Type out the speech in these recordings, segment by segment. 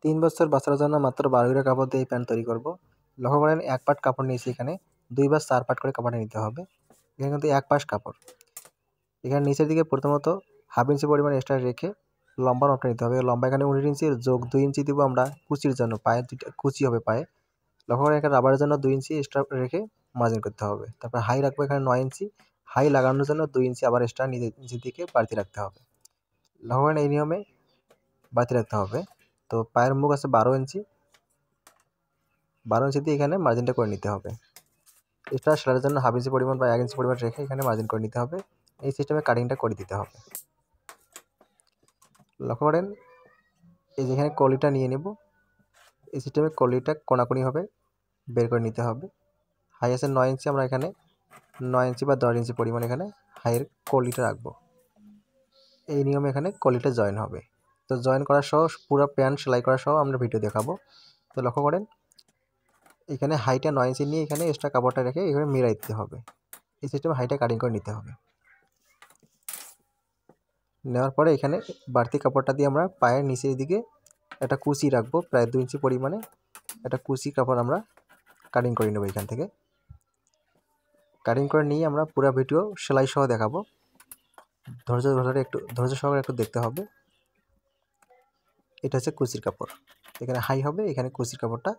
3 বছর বাচ্চার জন্য মাত্র 12 গিরা কাপড় দিয়ে এই প্যান্ট তৈরি করব। লক্ষ্য করেন 1 পাট কাপড় নিয়েছি এখানে 2 বা 4 পাট করে কাপড়টা নিতে হবে। এখানে কিন্তু 1 পাশ কাপড়। এখানে নিচের দিকে প্রথমত হাফ ইঞ্চি পরিমাণ এক্সট্রা রেখে লম্বা মাপটা নিতে হবে। লম্বা এখানে 19 ইঞ্চি যোগ 2 ইঞ্চি দিব আমরা কুচির জন্য, পায়ে দুইটা কুচি হবে পায়ে। লক্ষ্য করেন এখানে রাবারের জন্য 2 ইঞ্চি এক্সট্রা রেখে মার্জিন করতে হবে। তারপর হাই রাখবো এখানে 9 ইঞ্চি, হাই লাগানোর জন্য 2 ইঞ্চি আবার এক্সট্রা নিচের দিকে বাড়তি রাখতে হবে। লক্ষ্য করেন এই নিয়মে বাড়তি রাখতে হবে। তো পায়ের মুখ আছে 12 ইঞ্চি, 12 ইঞ্চি দিয়ে এখানে মার্জিনটা করে নিতে হবে। এক্সট্রা সেলাইয়ের জন্য হাফ ইঞ্চি পরিমাণ বা 1 ইঞ্চি পরিমাণ রেখে এখানে মার্জিন করে নিতে হবে। এই সিস্টেমে কাটিংটা করে দিতে হবে। লক্ষ্য করেন এই যেখানে কলিটা নিয়ে নেব, এই সিস্টেমে কলিটা কোনাকুনিভাবে বের করে নিতে হবে। হাই আছে 9 ইঞ্চি, আমরা এখানে 9 ইঞ্চি বা 10 ইঞ্চি পরিমাণ এখানে হাইয়ের কলিটা রাখবো। এই নিয়মে এখানে কলিটা জয়েন হবে। তো জয়েন করা সহ পুরো প্যান্ট সেলাই করা সহ আমরা ভিডিও দেখাবো। তো লক্ষ্য করেন এখানে হাইটা 9 ইঞ্চি নিয়ে এখানে এক্সট্রা কাপড়টা রেখে এখানে মিলাই দিতে হবে। এই সিস্টেমে হাইটা কাটিং করে নিতে হবে। নেওয়ার পরে এখানে বাড়তি কাপড়টা দিয়ে আমরা পায়ের নিচের দিকে একটা কুচি রাখবো, প্রায় 2 ইঞ্চি পরিমাণে একটা কুচি কাপড় আমরা কাটিং করে নেব। এখান থেকে কাটিং করে নিয়ে আমরা পুরো ভিডিও সেলাই সহ দেখাবো। ধৈর্য সহকারে একটু দেখতে হবে। এটা হচ্ছে কুচির কাপড়, এখানে হাই হবে, এখানে কুচির কাপড়টা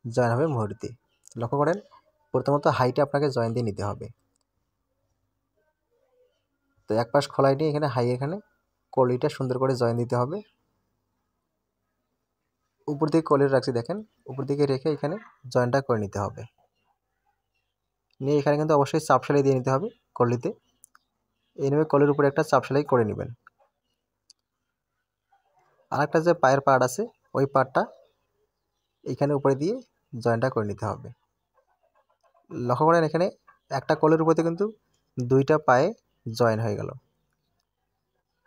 জয়েন হবে মোহরিতে। লক্ষ্য করেন প্রথমত হাইটা আপনাকে জয়েন দিয়ে নিতে হবে। তো এক পাশ খোলাই নিয়ে এখানে হাই এখানে কলিটা সুন্দর করে জয়েন দিতে হবে। উপর দিকে কলি রাখছি দেখেন, উপর দিকে রেখে এখানে জয়েনটা করে নিতে হবে। নিয়ে এখানে কিন্তু অবশ্যই চাপ সেলাই দিয়ে নিতে হবে কলিতে। এইভাবে কলির উপরে একটা চাপ সেলাই করে নেবেন। আরেকটা যে পায়ের পার্ট আছে ওই পার্টটা এখানে উপরে দিয়ে জয়েনটা করে নিতে হবে। লক্ষ্য করেন এখানে একটা কলের উপরে কিন্তু 2টা পায়ে জয়েন হয়ে গেল।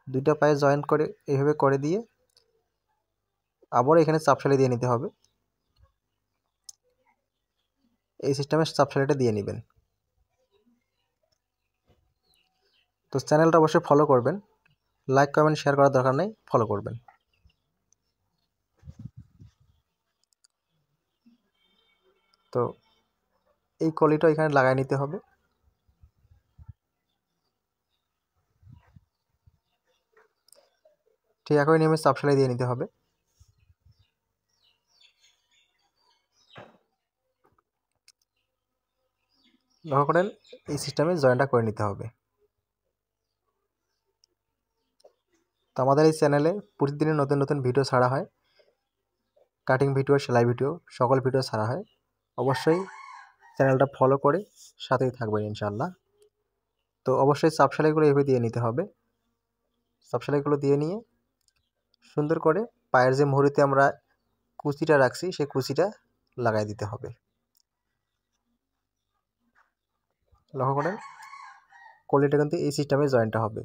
2টা পায়ে জয়েন করে এইভাবে করে দিয়ে আবার এখানে চাপ সেলাই দিয়ে নিতে হবে। এই সিস্টেমে চাপ সেলাইটা দিয়ে নেবেন। তো চ্যানেলটা অবশ্যই ফলো করবেন, লাইক কমেন্ট শেয়ার করার দরকার নেই, ফলো করবেন। তো এই কলিটা এখানে লাগাই নিতে হবে। ঠিক একই নিয়মে চাপ সেলাই দিয়ে নিতে হবে। লক্ষ্য করেন এই সিস্টেমে জয়েনটা করে নিতে হবে। তো আমাদের এই চ্যানেলে প্রতিদিনের নতুন নতুন ভিডিও ছাড়া হয়, কাটিং ভিডিও, সেলাই ভিডিও, সকল ভিডিও ছাড়া হয়। অবশ্যই চ্যানেলটা ফলো করে সাথেই থাকবেন ইনশাআল্লাহ। তো অবশ্যই চাপ সেলাইগুলো এভাবে দিয়ে নিতে হবে। চাপ সেলাইগুলো দিয়ে নিয়ে সুন্দর করে পায়ের যে মুহুরিতে আমরা কুচিটা রাখছি সেই কুচিটা লাগাই দিতে হবে। লক্ষ্য করেন কলিটা কিন্তু এই সিস্টেমে জয়েন্টটা হবে।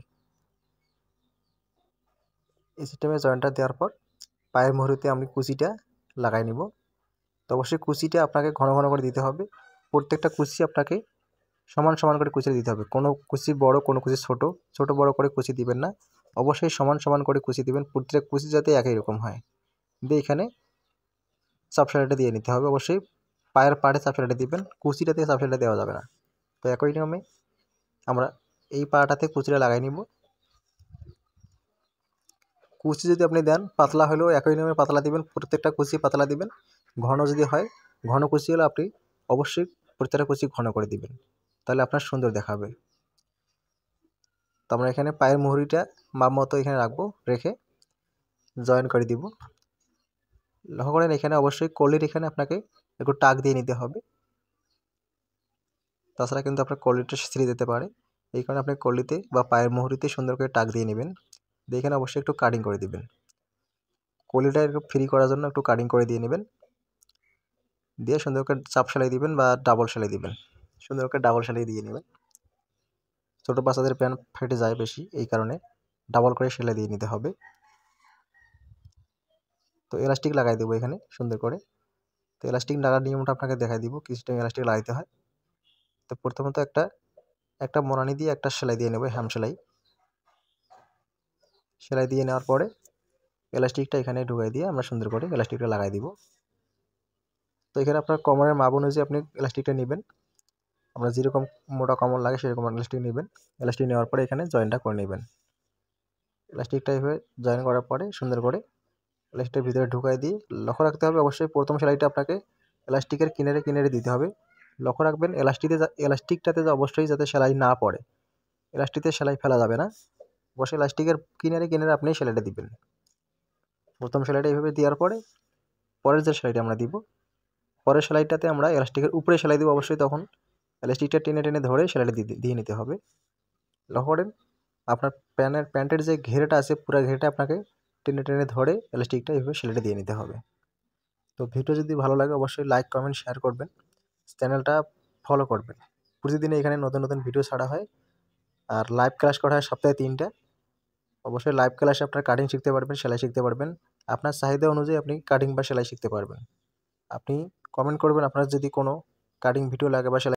এই সিস্টেমে জয়েন্টটা দেওয়ার পর পায়ের মুহুরিতে আমি কুচিটা লাগাই নিব। তো অবশ্যই কুচিটা আপনাকে ঘন ঘন করে দিতে হবে। প্রত্যেকটা কুচি আপনাকে সমান সমান করে কুচি দিতে হবে। কোনো কুচি বড়, কোনো কুচি ছোট, ছোট বড় করে কুচি দিবেন না। অবশ্যই সমান সমান করে কুচি দিবেন, প্রত্যেক কুচি যাতে একই রকম হয়। দিয়ে এখানে চাপ সেলাইটা দিয়ে নিতে হবে। অবশ্যই পায়ের পাড়ে চাপ সেলাইটা দিবেন, কুচিটাতে চাপ সেলাইটা দেওয়া যাবে না। তো একই নিয়মে আমরা এই পাড়াটাতে কুচিটা লাগাই নিব। কুচি যদি আপনি দেন পাতলা হলেও একই নিয়মে পাতলা দিবেন, প্রত্যেকটা কুচি পাতলা দিবেন। ঘন যদি হয়, ঘন কুচি হলে আপনি অবশ্যই প্রত্যেকটা কুচি ঘন করে দিবেন, তাহলে আপনার সুন্দর দেখাবে। তো আমরা এখানে পায়ের মুহুরিটা মাপ মতো এখানে রাখবো, রেখে জয়েন করে দিব। লক্ষ্য করেন এখানে অবশ্যই কলির এখানে আপনাকে একটু টাক দিয়ে নিতে হবে, তাছাড়া কিন্তু আপনার কলিটা ছিঁড়ে যেতে পারে। এই কারণে আপনি কলিতে বা পায়ের মুহুরিতে সুন্দর করে টাক দিয়ে নেবেন। দিয়ে এখানে অবশ্যই একটু কাটিং করে দিবেন। কলিটা একটু ফ্রি করার জন্য একটু কাটিং করে দিয়ে নেবেন। দিয়ে সুন্দর করে চাপ সেলাই দিবেন বা ডাবল সেলাই দিবেন। সুন্দর করে ডাবল সেলাই দিয়ে নেবেন। ছোটো বাচ্চাদের প্যান্ট ফেটে যায় বেশি, এই কারণে ডাবল করে সেলাই দিয়ে নিতে হবে। তো এলাস্টিক লাগাই দেবো এখানে সুন্দর করে। তো এলাস্টিক লাগার নিয়মটা আপনাকে দেখাই দিব, কি সিস্টেমে এলাস্টিক লাগাইতে হয়। তো প্রথমত একটা মোনানি দিয়ে একটা সেলাই দিয়ে নেব, হ্যাম সেলাই। সেলাই দিয়ে নেওয়ার পরে এলাস্টিকটা এখানে ঢুকাই দিয়ে আমরা সুন্দর করে এলাস্টিকটা লাগাই দিব। তো এখানে আপনার কমরের মাপ অনুযায়ী আপনি এলাস্টিকটা নেবেন, আপনার যেরকম মোটা কমর লাগে সেরকম এলাস্টিক নেবেন। এলাস্টিক নেওয়ার পরে এখানে জয়েনটা করে নেবেন। এলাস্টিকটা এভাবে জয়েন করার পরে সুন্দর করে এলাস্টিকের ভিতরে ঢুকাই দিয়ে লক্ষ্য রাখতে হবে অবশ্যই প্রথম সেলাইটা আপনাকে এলাস্টিকের কিনারে কিনারে দিতে হবে। লক্ষ্য রাখবেন এলাস্টিকটাতে অবশ্যই যাতে সেলাই না পড়ে, এলাস্টিকে সেলাই ফেলা যাবে না, অবশ্যই এলাস্টিকের কিনারে কিনারে আপনি সেলাইটা দিবেন। প্রথম সেলাইটা এইভাবে দেওয়ার পরে পরের যে সেলাইটা আমরা দিব, পরের সেলাইটাতে আমরা এলাস্টিকের উপরে সেলাই দিব অবশ্যই, তখন এলাস্টিকটা টেনে টেনে ধরে সেলাইটা দিয়ে নিতে হবে। লক্ষ্য করেন আপনার প্যান্টের যে ঘেরটা আছে পুরো ঘেরটা আপনাকে টেনে টেনে ধরে এলাস্টিকটা এইভাবে সেলাইটা দিয়ে নিতে হবে। তো ভিডিও যদি ভালো লাগে অবশ্যই লাইক কমেন্ট শেয়ার করবেন, চ্যানেলটা ফলো করবেন। প্রতিদিন এখানে নতুন নতুন ভিডিও ছাড়া হয়, আর লাইভ ক্লাস করা হয় সপ্তাহে 3টা। অবশ্যই লাইভ ক্লাসে আপনার কাটিং শিখতে পারবেন, সেলাই শিখতে পারবেন, আপনার চাহিদা অনুযায়ী আপনি কাটিং বা সেলাই শিখতে পারবেন। আপনি কমেন্ট করবেন আপনার যদি কোনো কাটিং ভিডিও লাগে বা সেলাই